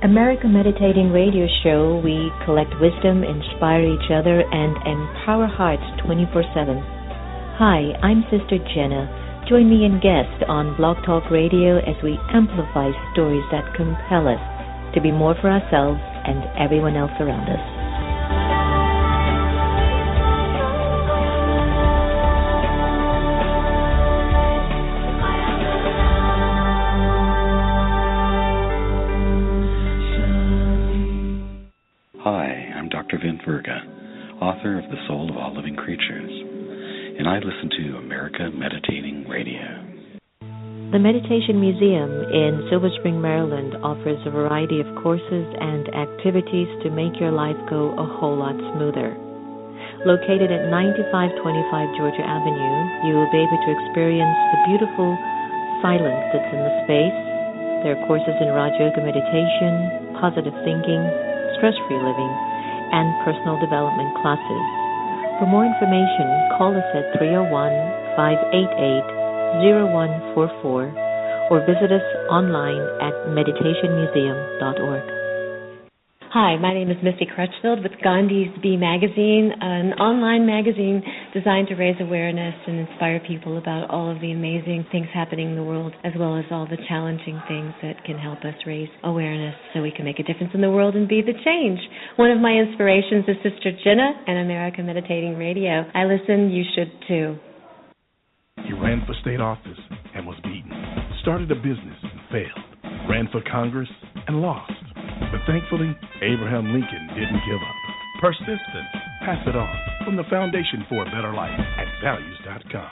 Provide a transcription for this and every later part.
America Meditating Radio Show, we collect wisdom, inspire each other, and empower hearts 24/7. Hi, I'm Sister Jenna. Join me and guest on Blog Talk Radio as we amplify stories that compel us to be more for ourselves and everyone else around us. Hi, I'm Dr. Vin Verga, author of The Soul of All Living Creatures, and I listen to America Meditating Radio. The Meditation Museum in Silver Spring, Maryland offers a variety of courses and activities to make your life go a whole lot smoother. Located at 9525 Georgia Avenue, you will be able to experience the beautiful silence that's in the space. There are courses in Raja Yoga meditation, positive thinking, stress-free living, and personal development classes. For more information, call us at 301-588-0144 or visit us online at meditationmuseum.org. Hi, my name is Missy Crutchfield with Gandhi's Bee Magazine, an online magazine designed to raise awareness and inspire people about all of the amazing things happening in the world, as well as all the challenging things that can help us raise awareness so we can make a difference in the world and be the change. One of my inspirations is Sister Jenna and America Meditating Radio. I listen, you should too. He ran for state office and was beaten, started a business and failed, ran for Congress and lost. But thankfully, Abraham Lincoln didn't give up. Persistence. Pass it on. From the Foundation for a Better Life at values.com.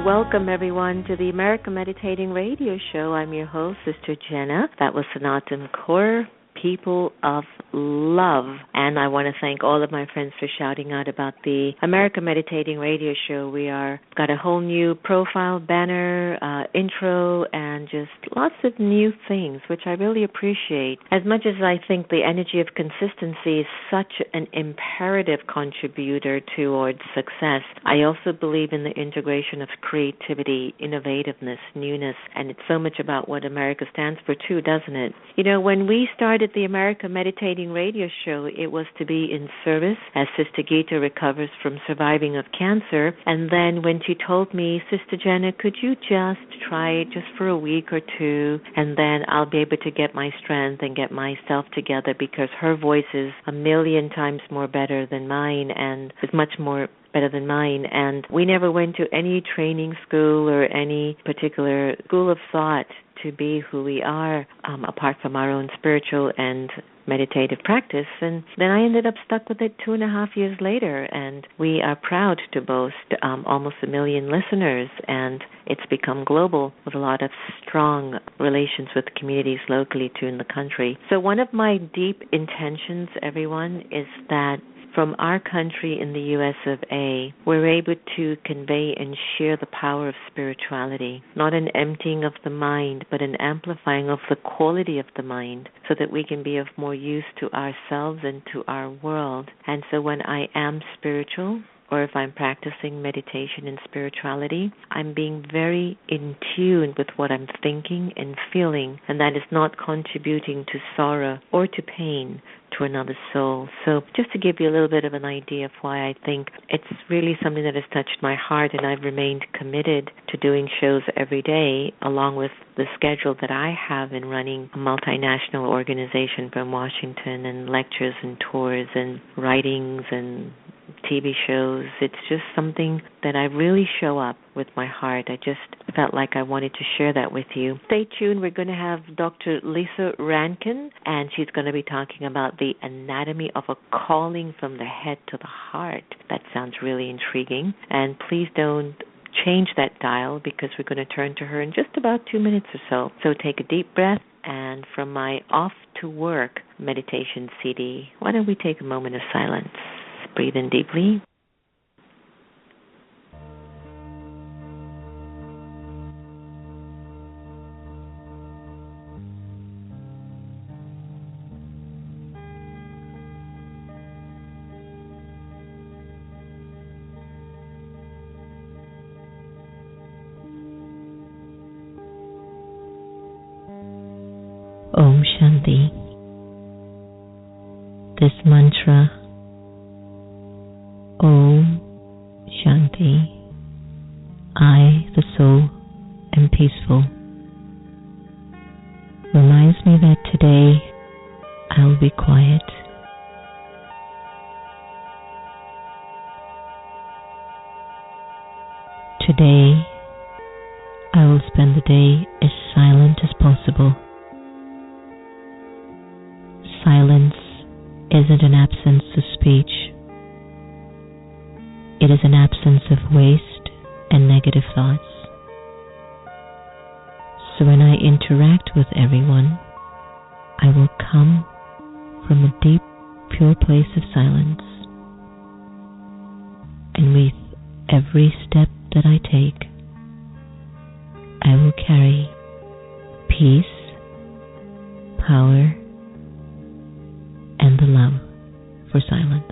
Welcome, everyone, to the America Meditating Radio Show. I'm your host, Sister Jenna. That was Sanatan Kaur, people of love. And I want to thank all of my friends for shouting out about the America Meditating Radio Show. We are got a whole new profile, banner, intro, and just lots of new things, which I really appreciate. As much as I think the energy of consistency is such an imperative contributor towards success, I also believe in the integration of creativity, innovativeness, newness, and it's so much about what America stands for too, doesn't it? You know, when we started the America Meditating Radio Show, it was to be in service as Sister Gita recovers from surviving of cancer. And then when she told me, Sister Jenna, could you just try it just for a week or two, and then I'll be able to get my strength and get myself together, because her voice is a million times more better than mine and is much more better than mine. And we never went to any training school or any particular school of thought to be who we are, apart from our own spiritual and meditative practice. And then I ended up stuck with it 2.5 years later, and we are proud to boast almost 1 million listeners, and it's become global with a lot of strong relations with communities locally too in the country. So one of my deep intentions, everyone, is that from our country in the US of A, we're able to convey and share the power of spirituality, not an emptying of the mind, but an amplifying of the quality of the mind, so that we can be of more use to ourselves and to our world. And so when I am spiritual, or if I'm practicing meditation and spirituality, I'm being very in tune with what I'm thinking and feeling, and that is not contributing to sorrow or to pain to another soul. So just to give you a little bit of an idea of why I think it's really something that has touched my heart, and I've remained committed to doing shows every day, along with the schedule that I have in running a multinational organization from Washington, and lectures and tours and writings and TV shows. It's just something that I really show up with my heart. I just felt like I wanted to share that with you. Stay tuned. We're going to have Dr. Lissa-Rankin, and she's going to be talking about the anatomy of a calling from the head to the heart. That sounds really intriguing. And please don't change that dial, because we're going to turn to her in just about 2 minutes or so. So take a deep breath, and from my Off to Work meditation CD, why don't we take a moment of silence? Breathe in deeply. Om Shanti. This mantra, Om Shanti, I, the soul, am peaceful, reminds me that today I will be quiet. Today I will spend the day as silent as possible. Silence isn't an absence of speech. It is an absence of waste and negative thoughts. So when I interact with everyone, I will come from a deep, pure place of silence. And with every step that I take, I will carry peace, power, and the love for silence.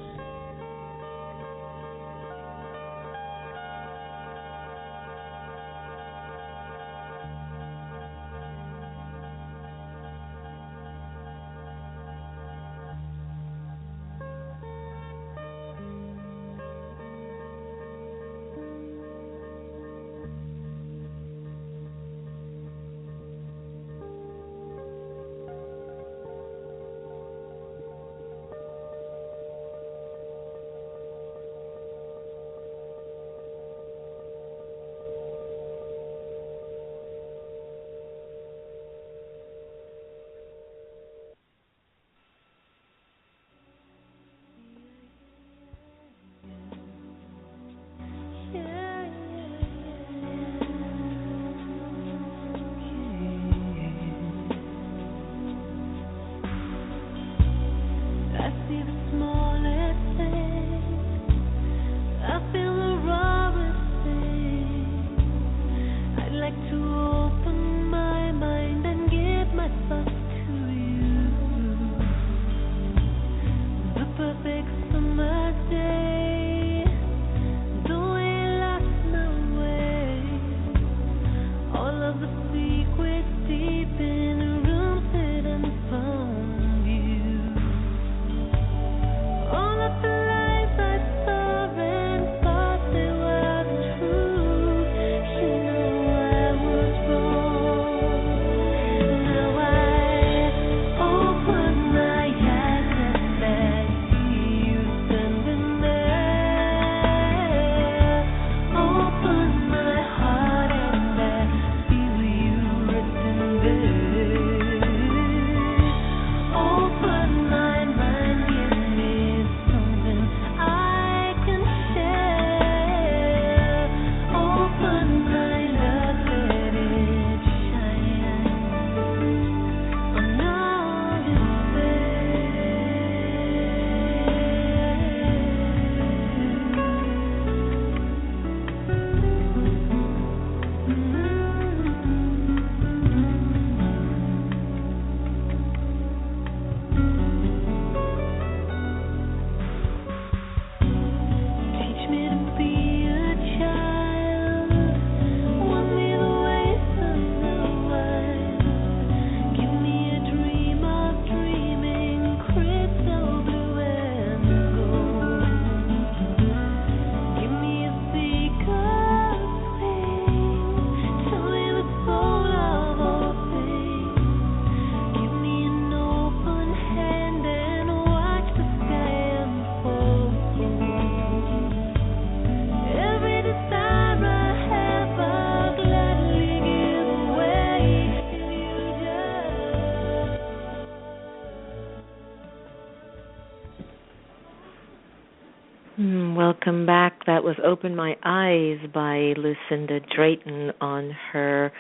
welcome back. That was Open My Eyes by Lucinda Drayton on her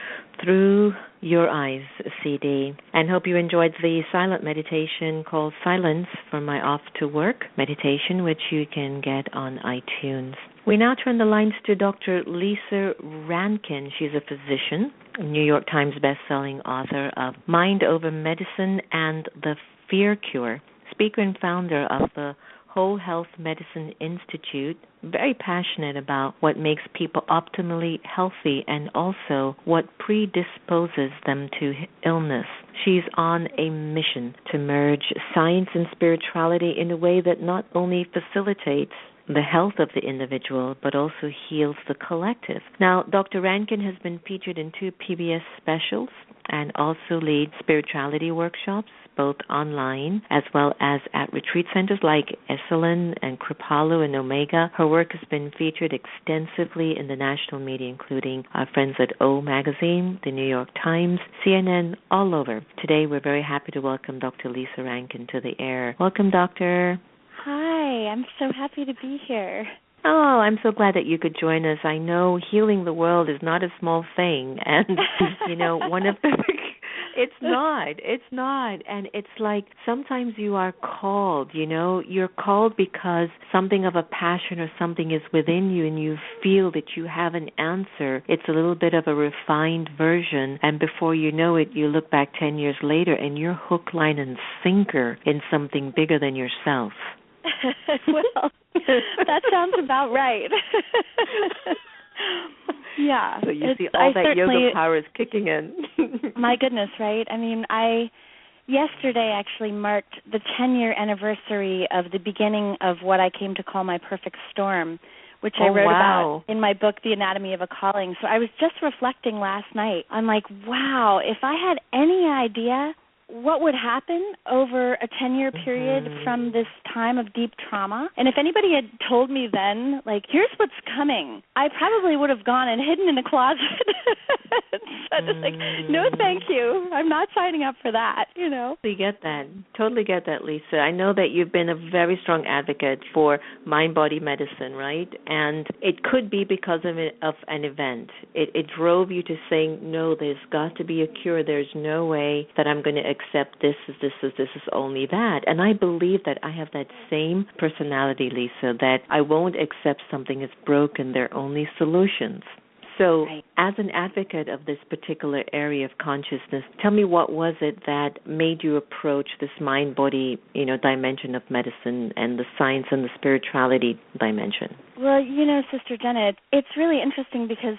Through Your Eyes CD. And hope you enjoyed the silent meditation called Silence for My Off to Work meditation, which you can get on iTunes. We now turn the lines to Dr. Lissa-Rankin. She's a physician, a New York Times bestselling author of Mind Over Medicine and The Fear Cure, speaker and founder of the Whole Health Medicine Institute, very passionate about what makes people optimally healthy and also what predisposes them to illness. She's on a mission to merge science and spirituality in a way that not only facilitates the health of the individual, but also heals the collective. Now, Dr. Rankin has been featured in 2 PBS specials and also leads spirituality workshops, both online as well as at retreat centers like Esalen and Kripalu and Omega. Her work has been featured extensively in the national media, including our friends at O Magazine, the New York Times, CNN, all over. Today, we're very happy to welcome Dr. Lissa-Rankin to the air. Welcome, Doctor. Hi, I'm so happy to be here. Oh, I'm so glad that you could join us. I know healing the world is not a small thing, and, one of the... It's not. And it's like sometimes you are called, you're called because something of a passion or something is within you and you feel that you have an answer. It's a little bit of a refined version, and before you know it, you look back 10 years later and you're hook, line, and sinker in something bigger than yourself. Well, that sounds about right. Yeah. So you see all that yoga power is kicking in. My goodness, right? I mean, yesterday actually marked the 10-year anniversary of the beginning of what I came to call my perfect storm, which I wrote about in my book, The Anatomy of a Calling. So I was just reflecting last night. I'm like, wow, if I had any idea what would happen over a 10-year period from this time of deep trauma. And if anybody had told me then, here's what's coming, I probably would have gone and hidden in a closet and said, no, thank you. I'm not signing up for that, Totally get that, Lisa. I know that you've been a very strong advocate for mind-body medicine, right? And it could be because of an event. It drove you to saying, no, there's got to be a cure. There's no way that I'm going to accept this is only that. And I believe that I have that same personality, Lisa, that I won't accept something as broken. There are only solutions. So as an advocate of this particular area of consciousness, tell me, what was it that made you approach this mind-body, dimension of medicine and the science and the spirituality dimension? Well, Sister Jenna, it's really interesting because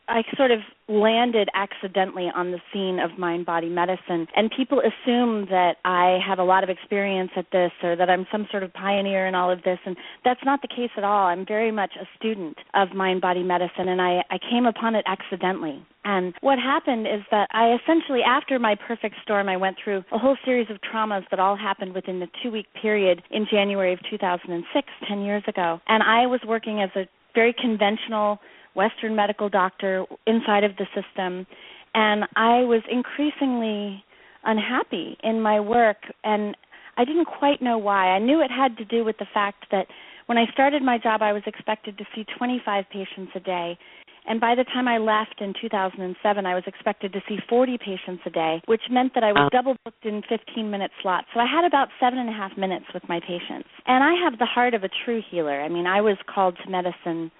I sort of landed accidentally on the scene of mind-body medicine, and people assume that I have a lot of experience at this or that I'm some sort of pioneer in all of this, and that's not the case at all. I'm very much a student of mind-body medicine, and I came upon it accidentally. And what happened is that I essentially, after my perfect storm, I went through a whole series of traumas that all happened within the 2-week period in January of 2006, 10 years ago. And I was working as a very conventional Western medical doctor inside of the system, and I was increasingly unhappy in my work, and I didn't quite know why. I knew it had to do with the fact that when I started my job, I was expected to see 25 patients a day, and by the time I left in 2007, I was expected to see 40 patients a day, which meant that I was double booked in 15-minute slots. So I had about 7.5 minutes with my patients, and I have the heart of a true healer. I mean, I was called to medicine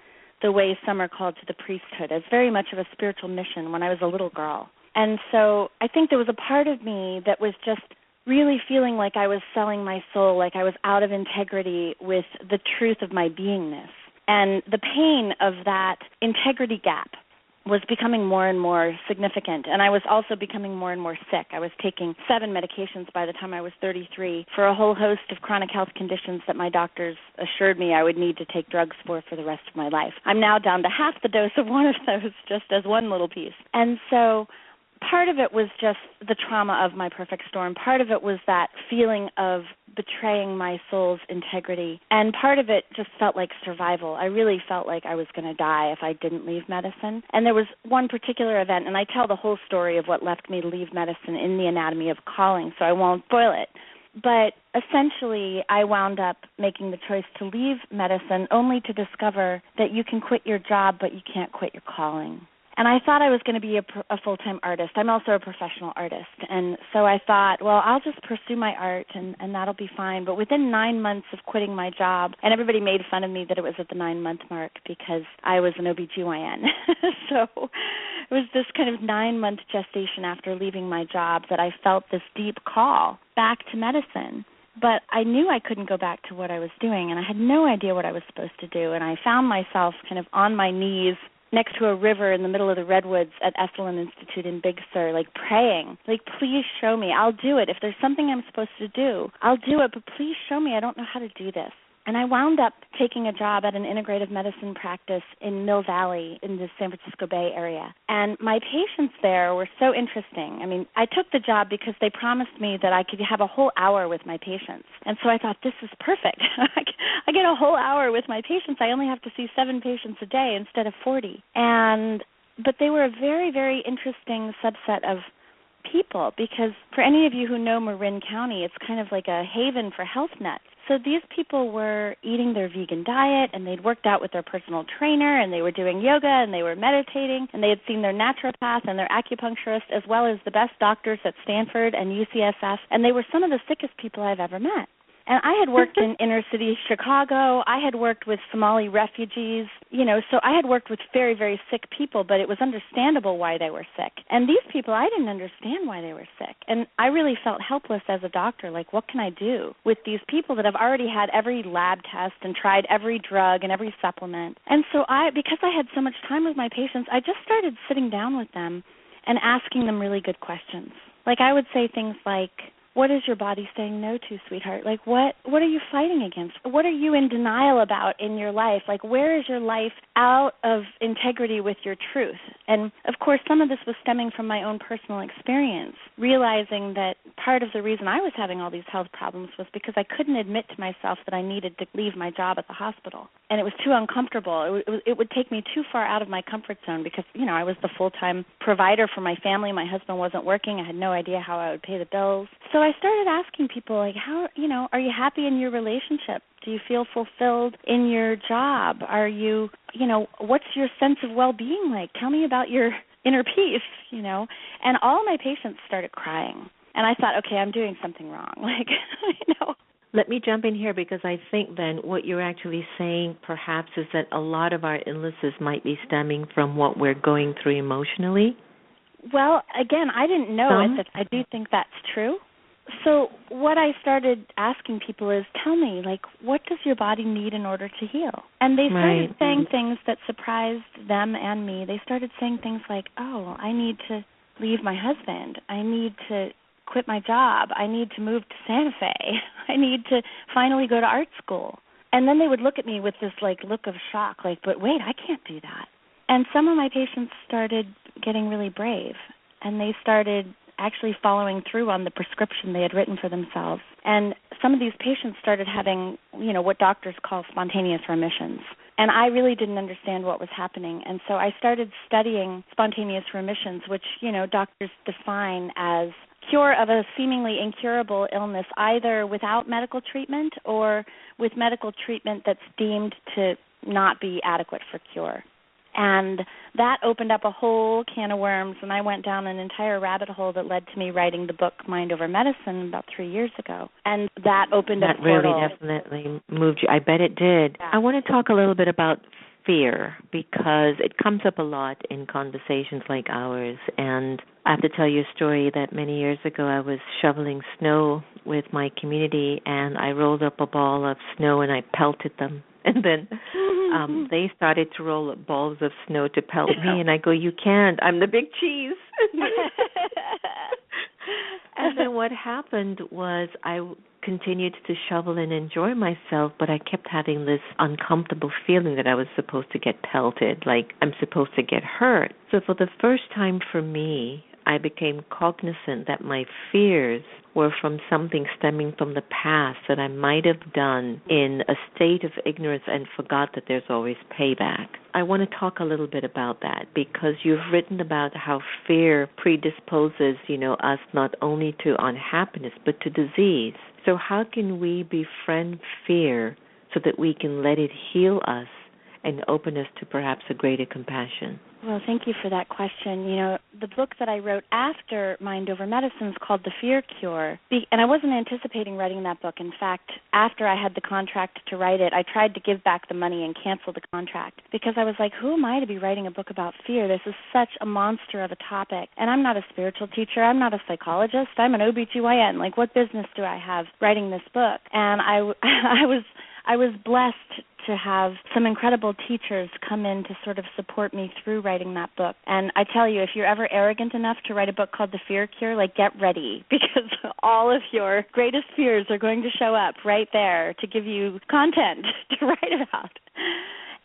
the way some are called to the priesthood, as very much of a spiritual mission when I was a little girl. And so I think there was a part of me that was just really feeling like I was selling my soul, like I was out of integrity with the truth of my beingness. And the pain of that integrity gap was becoming more and more significant, and I was also becoming more and more sick. I was taking 7 medications by the time I was 33 for a whole host of chronic health conditions that my doctors assured me I would need to take drugs for the rest of my life. I'm now down to half the dose of one of those, just as one little piece. And so part of it was just the trauma of my perfect storm. Part of it was that feeling of betraying my soul's integrity. And part of it just felt like survival. I really felt like I was going to die if I didn't leave medicine. And there was one particular event, and I tell the whole story of what left me to leave medicine in The Anatomy of Calling, so I won't spoil it. But essentially, I wound up making the choice to leave medicine only to discover that you can quit your job, but you can't quit your calling. And I thought I was going to be a full-time artist. I'm also a professional artist. And so I thought, well, I'll just pursue my art and that'll be fine. But within 9 months of quitting my job, and everybody made fun of me that it was at the 9-month mark because I was an OBGYN. So it was this kind of 9-month gestation after leaving my job that I felt this deep call back to medicine. But I knew I couldn't go back to what I was doing, and I had no idea what I was supposed to do. And I found myself kind of on my knees next to a river in the middle of the redwoods at Esalen Institute in Big Sur, like praying, like, please show me. I'll do it. If there's something I'm supposed to do, I'll do it, but please show me. I don't know how to do this. And I wound up taking a job at an integrative medicine practice in Mill Valley in the San Francisco Bay Area. And my patients there were so interesting. I mean, I took the job because they promised me that I could have a whole hour with my patients. And so I thought, this is perfect. I get a whole hour with my patients. I only have to see 7 patients a day instead of 40. But they were a very, very interesting subset of people because for any of you who know Marin County, it's kind of like a haven for health nuts. So these people were eating their vegan diet, and they'd worked out with their personal trainer, and they were doing yoga, and they were meditating, and they had seen their naturopath and their acupuncturist, as well as the best doctors at Stanford and UCSF, and they were some of the sickest people I've ever met. And I had worked in inner city Chicago. I had worked with Somali refugees, so I had worked with very, very sick people, but it was understandable why they were sick. And these people, I didn't understand why they were sick. And I really felt helpless as a doctor, like, what can I do with these people that have already had every lab test and tried every drug and every supplement? And so because I had so much time with my patients, I just started sitting down with them and asking them really good questions. Like I would say things like, what is your body saying no to, sweetheart? Like, what are you fighting against? What are you in denial about in your life? Like, where is your life out of integrity with your truth? And, of course, some of this was stemming from my own personal experience, realizing that part of the reason I was having all these health problems was because I couldn't admit to myself that I needed to leave my job at the hospital. And it was too uncomfortable. It would take me too far out of my comfort zone because, I was the full-time provider for my family. My husband wasn't working. I had no idea how I would pay the bills. So I started asking people, like, how, are you happy in your relationship? Do you feel fulfilled in your job? Are you, what's your sense of well-being like? Tell me about your inner peace, And all my patients started crying. And I thought, okay, I'm doing something wrong. Let me jump in here because I think then what you're actually saying perhaps is that a lot of our illnesses might be stemming from what we're going through emotionally. Well, again, I didn't know it, but I do think that's true. So what I started asking people is, tell me, like, what does your body need in order to heal? And they started saying things that surprised them and me. They started saying things like, oh, I need to leave my husband. I need to quit my job. I need to move to Santa Fe. I need to finally go to art school. And then they would look at me with this, look of shock, but wait, I can't do that. And some of my patients started getting really brave, and they started actually following through on the prescription they had written for themselves. And some of these patients started having, what doctors call spontaneous remissions. And I really didn't understand what was happening. And so I started studying spontaneous remissions, which, doctors define as cure of a seemingly incurable illness, either without medical treatment or with medical treatment that's deemed to not be adequate for cure. And that opened up a whole can of worms, and I went down an entire rabbit hole that led to me writing the book Mind Over Medicine about 3 years ago. And that opened up a portal. That really definitely moved you. I bet it did. Yeah. I want to talk a little bit about fear because it comes up a lot in conversations like ours. And I have to tell you a story that many years ago I was shoveling snow with my community, and I rolled up a ball of snow and I pelted them. And then they started to roll up balls of snow to pelt me, and I go, you can't. I'm the big cheese. And then what happened was I continued to shovel and enjoy myself, but I kept having this uncomfortable feeling that I was supposed to get pelted, like I'm supposed to get hurt. So for the first time for me, I became cognizant that my fears were from something stemming from the past that I might have done in a state of ignorance and forgot that there's always payback. I want to talk a little bit about that because you've written about how fear predisposes, us not only to unhappiness but to disease. So how can we befriend fear so that we can let it heal us and open us to perhaps a greater compassion? Well, thank you for that question. The book that I wrote after Mind Over Medicine is called The Fear Cure, and I wasn't anticipating writing that book. In fact, after I had the contract to write it, I tried to give back the money and cancel the contract because I was like, who am I to be writing a book about fear? This is such a monster of a topic, and I'm not a spiritual teacher. I'm not a psychologist. I'm an OBGYN. Like, what business do I have writing this book? And I was blessed to have some incredible teachers come in to sort of support me through writing that book. And I tell you, if you're ever arrogant enough to write a book called The Fear Cure, get ready, because all of your greatest fears are going to show up right there to give you content to write about.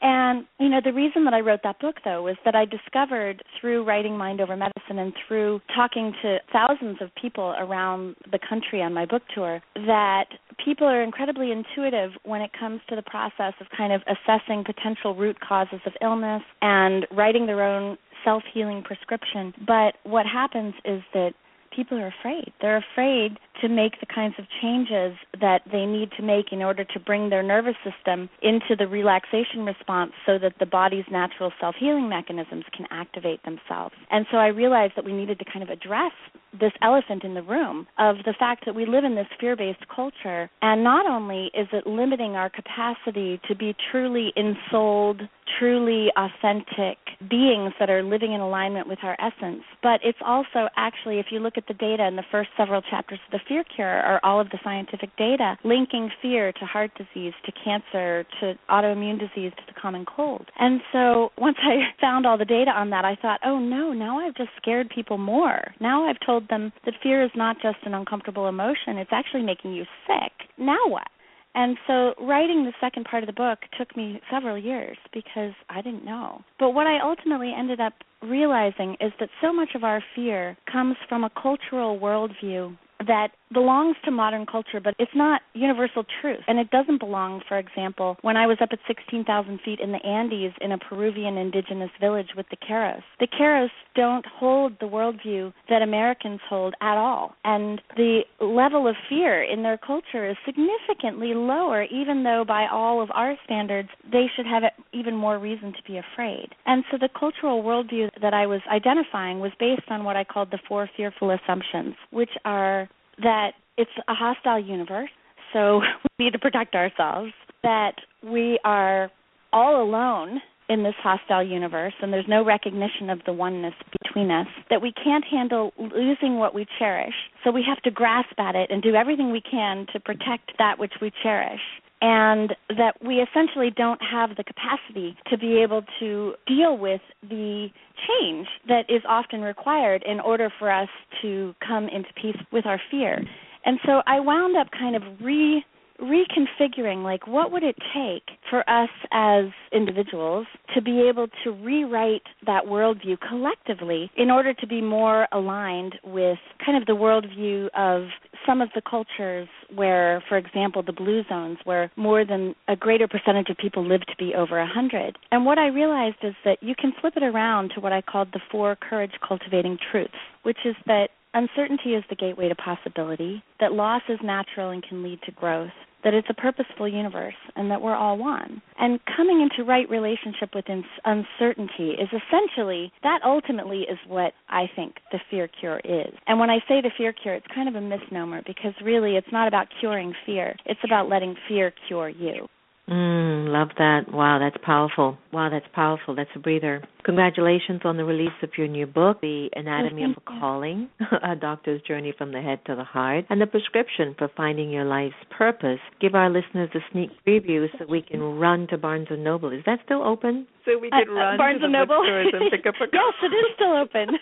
And, the reason that I wrote that book, though, was that I discovered through writing Mind Over Medicine and through talking to thousands of people around the country on my book tour that people are incredibly intuitive when it comes to the process of kind of assessing potential root causes of illness and writing their own self-healing prescription. But what happens is that people are afraid. They're afraid to make the kinds of changes that they need to make in order to bring their nervous system into the relaxation response so that the body's natural self-healing mechanisms can activate themselves. And so I realized that we needed to kind of address this elephant in the room of the fact that we live in this fear-based culture, and not only is it limiting our capacity to be truly ensouled, truly authentic beings that are living in alignment with our essence, but it's also actually, if you look at the data in the first several chapters of The Fear Cure, are all of the scientific data linking fear to heart disease, to cancer, to autoimmune disease, to the common cold. And so once I found all the data on that, I thought, oh no, now I've just scared people more. Now I've told them that fear is not just an uncomfortable emotion, it's actually making you sick. Now what? And so writing the second part of the book took me several years because I didn't know. But what I ultimately ended up realizing is that so much of our fear comes from a cultural worldview that belongs to modern culture, but it's not universal truth. And it doesn't belong, for example, when I was up at 16,000 feet in the Andes in a Peruvian indigenous village with the Queros. The Queros don't hold the worldview that Americans hold at all. And the level of fear in their culture is significantly lower, even though by all of our standards, they should have even more reason to be afraid. And so the cultural worldview that I was identifying was based on what I called the 4 fearful assumptions, which are that it's a hostile universe, so we need to protect ourselves, that we are all alone in this hostile universe and there's no recognition of the oneness between us, that we can't handle losing what we cherish, so we have to grasp at it and do everything we can to protect that which we cherish, and that we essentially don't have the capacity to be able to deal with the change that is often required in order for us to come into peace with our fear. And so I wound up kind of reconfiguring, what would it take for us as individuals to be able to rewrite that worldview collectively in order to be more aligned with kind of the worldview of some of the cultures where, for example, the blue zones, where more than a greater percentage of people live to be over 100. And what I realized is that you can flip it around to what I called the 4 courage-cultivating truths, which is that uncertainty is the gateway to possibility, that loss is natural and can lead to growth, that it's a purposeful universe, and that we're all one. And coming into right relationship with uncertainty is essentially, that ultimately is what I think the fear cure is. And when I say the fear cure, it's kind of a misnomer because really it's not about curing fear. It's about letting fear cure you. Love that. Wow, that's powerful. That's a breather. Congratulations on the release of your new book, The Anatomy of a Calling, A Doctor's Journey from the Head to the Heart, and the prescription for finding your life's purpose. Give our listeners a sneak preview so we can run to Barnes & Noble. Is that still open? So we can run Barnes to the Noble? bookstores and pick up a copy. Yes, it is still open.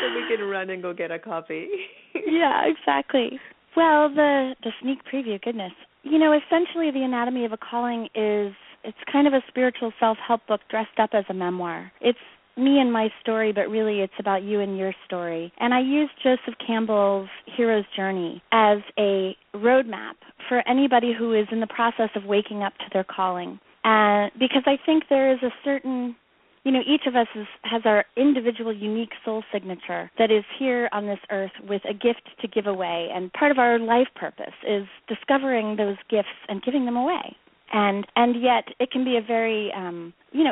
So we can run and go get a copy. Yeah, exactly. Well, the sneak preview, goodness. Essentially The Anatomy of a Calling it's kind of a spiritual self-help book dressed up as a memoir. It's me and my story, but really it's about you and your story. And I use Joseph Campbell's hero's journey as a roadmap for anybody who is in the process of waking up to their calling. Because I think there is a certain, each of us has our individual unique soul signature that is here on this earth with a gift to give away. And part of our life purpose is discovering those gifts and giving them away. And yet it can be a very,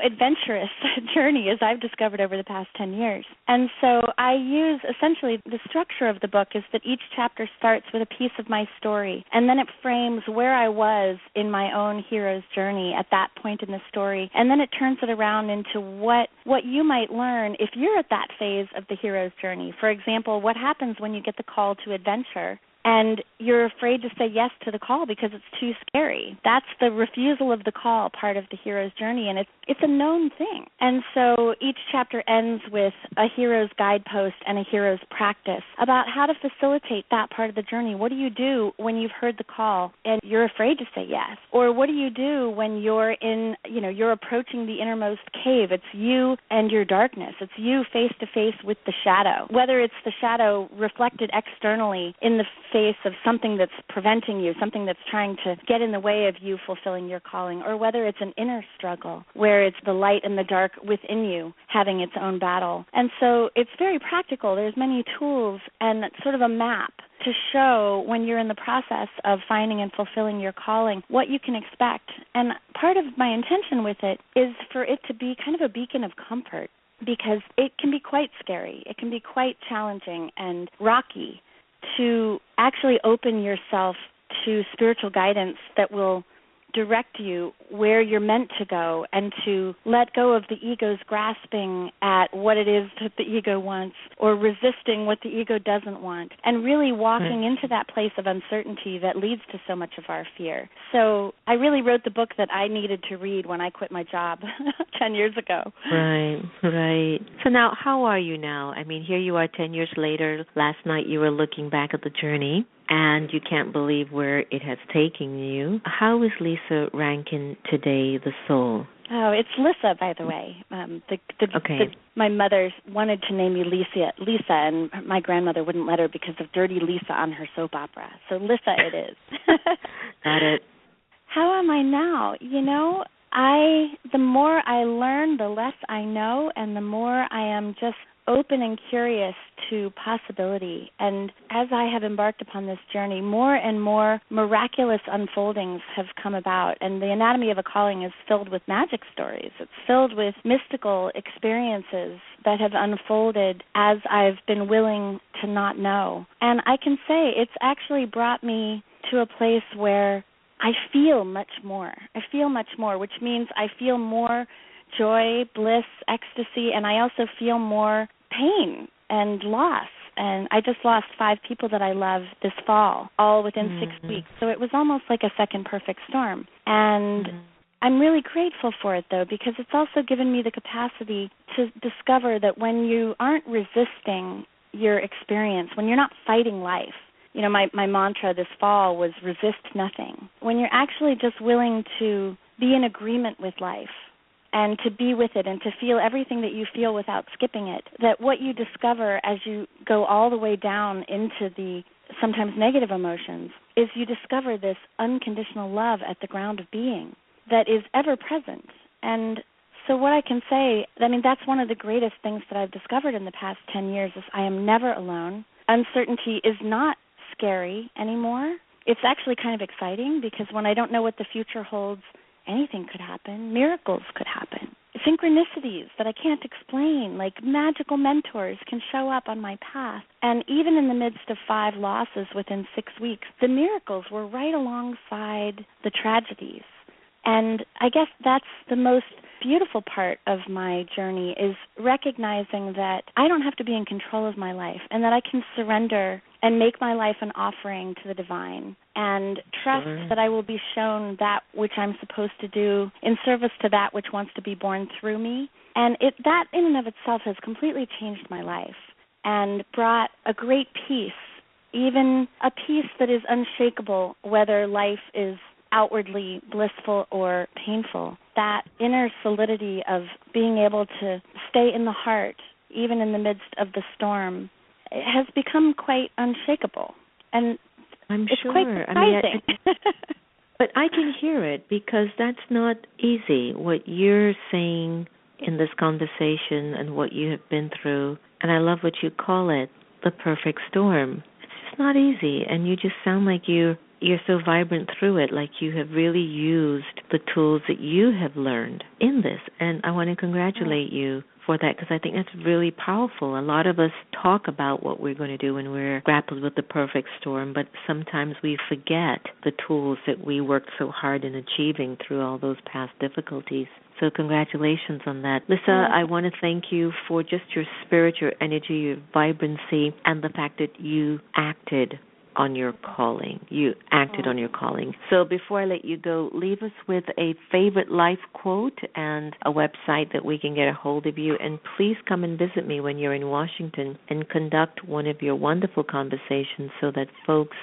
adventurous journey, as I've discovered over the past 10 years. And so I use, essentially, the structure of the book is that each chapter starts with a piece of my story, and then it frames where I was in my own hero's journey at that point in the story, and then it turns it around into what you might learn if you're at that phase of the hero's journey. For example, what happens when you get the call to adventure and you're afraid to say yes to the call because it's too scary. That's the refusal of the call part of the hero's journey, and it's a known thing. And so each chapter ends with a hero's guidepost and a hero's practice about how to facilitate that part of the journey. What do you do when you've heard the call and you're afraid to say yes? Or what do you do when you're you're approaching the innermost cave? It's you and your darkness. It's you face to face with the shadow. Whether it's the shadow reflected externally in the face of something that's preventing you, something that's trying to get in the way of you fulfilling your calling, or whether it's an inner struggle where it's the light and the dark within you having its own battle. And so it's very practical. There's many tools and sort of a map to show when you're in the process of finding and fulfilling your calling what you can expect. And part of my intention with it is for it to be kind of a beacon of comfort, because it can be quite scary. It can be quite challenging and rocky to actually open yourself to spiritual guidance that will direct you where you're meant to go, and to let go of the ego's grasping at what it is that the ego wants, or resisting what the ego doesn't want, and really walking into that place of uncertainty that leads to so much of our fear. So I really wrote the book that I needed to read when I quit my job 10 years ago. Right. So now, how are you now? I mean, here you are 10 years later. Last night you were looking back at the journey, and you can't believe where it has taken you. How is Lissa-Rankin today, the soul? Oh, it's Lissa, by the way. My mother wanted to name me Lissa, and my grandmother wouldn't let her because of Dirty Lisa on her soap opera. So Lissa it is. Got it. How am I now? The more I learn, the less I know, and the more I am just open and curious to possibility. And as I have embarked upon this journey, more and more miraculous unfoldings have come about. And the Anatomy of a Calling is filled with magic stories. It's filled with mystical experiences that have unfolded as I've been willing to not know. And I can say it's actually brought me to a place where I feel much more. Which means I feel more joy, bliss, ecstasy, and I also feel more pain and loss. And I just lost 5 people that I love this fall, all within 6 weeks. So it was almost like a second perfect storm. And I'm really grateful for it, though, because it's also given me the capacity to discover that when you aren't resisting your experience, when you're not fighting life, my mantra this fall was resist nothing. When you're actually just willing to be in agreement with life, and to be with it and to feel everything that you feel without skipping it, that what you discover as you go all the way down into the sometimes negative emotions is you discover this unconditional love at the ground of being that is ever present. And so what I can say, that's one of the greatest things that I've discovered in the past 10 years is I am never alone. Uncertainty is not scary anymore. It's actually kind of exciting, because when I don't know what the future holds, anything could happen. Miracles could happen. Synchronicities that I can't explain, like magical mentors, can show up on my path. And even in the midst of 5 losses within 6 weeks, the miracles were right alongside the tragedies. And I guess that's the most beautiful part of my journey, is recognizing that I don't have to be in control of my life, and that I can surrender and make my life an offering to the divine, and trust that I will be shown that which I'm supposed to do in service to that which wants to be born through me. And that in and of itself has completely changed my life and brought a great peace, even a peace that is unshakable, whether life is outwardly blissful or painful. That inner solidity of being able to stay in the heart, even in the midst of the storm, it has become quite unshakable. And I'm it's sure. quite surprising. But I can hear it, because that's not easy, what you're saying in this conversation and what you have been through. And I love what you call it, the perfect storm. It's just not easy, and you just sound like you're so vibrant through it, like you have really used the tools that you have learned in this. And I want to congratulate you for that, because I think that's really powerful. A lot of us talk about what we're going to do when we're grappled with the perfect storm, but sometimes we forget the tools that we worked so hard in achieving through all those past difficulties. So congratulations on that. Lissa, I want to thank you for just your spirit, your energy, your vibrancy, and the fact that you acted on your calling. You acted on your calling. So before I let you go, leave us with a favorite life quote and a website that we can get a hold of you. And please come and visit me when you're in Washington and conduct one of your wonderful conversations so that folks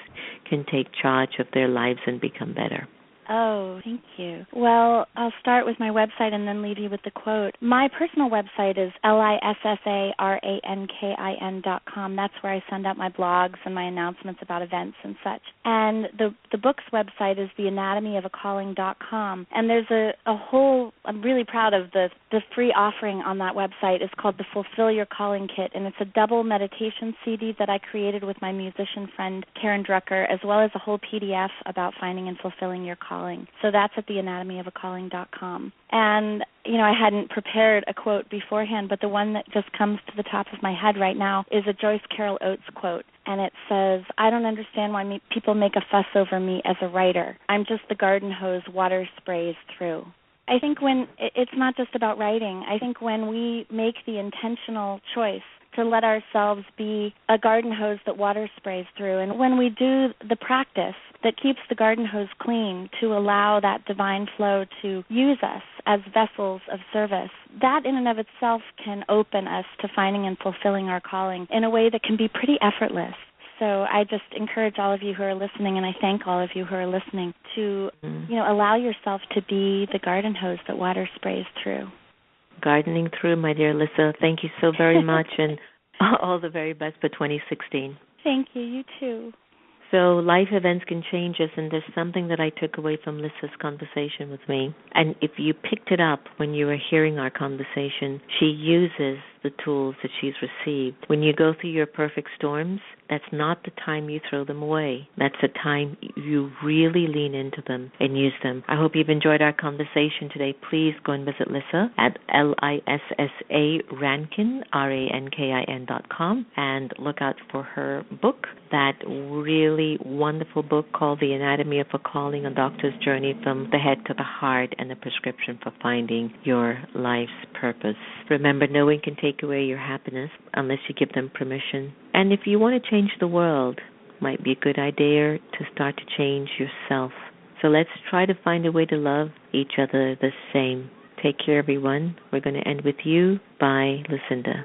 can take charge of their lives and become better. Oh, thank you. Well, I'll start with my website and then leave you with the quote. My personal website is lissa-rankin.com. That's where I send out my blogs and my announcements about events and such. And the book's website is theanatomyofacalling.com. And there's a whole, I'm really proud of the free offering on that website. It's called the Fulfill Your Calling Kit, and it's a double meditation CD that I created with my musician friend Karen Drucker, as well as a whole PDF about finding and fulfilling your calling. So that's at theanatomyofacalling.com. And, I hadn't prepared a quote beforehand, but the one that just comes to the top of my head right now is a Joyce Carol Oates quote. And it says, "I don't understand why people make a fuss over me as a writer. I'm just the garden hose water sprays through." I think when it's not just about writing. I think when we make the intentional choice to let ourselves be a garden hose that water sprays through, and when we do the practice that keeps the garden hose clean to allow that divine flow to use us as vessels of service, that in and of itself can open us to finding and fulfilling our calling in a way that can be pretty effortless. So I just encourage all of you who are listening, and I thank all of you who are listening, to allow yourself to be the garden hose that water sprays through. Gardening through, my dear Lissa. Thank you so very much, and all the very best for 2016. Thank you. You too. So life events can change us, and there's something that I took away from Lissa's conversation with me. And if you picked it up when you were hearing our conversation, she uses the tools that she's received. When you go through your perfect storms, that's not the time you throw them away. That's the time you really lean into them and use them. I hope you've enjoyed our conversation today. Please go and visit Lissa at lissa-rankin, rankin.com, and look out for her book, that really wonderful book called The Anatomy of a Calling, A Doctor's Journey from the Head to the Heart, and a prescription for finding your life's purpose. Remember, no one can take away your happiness unless you give them permission. And if you want to change the world, it might be a good idea to start to change yourself. So let's try to find a way to love each other the same. Take care, everyone. We're going to end with You by Lucinda.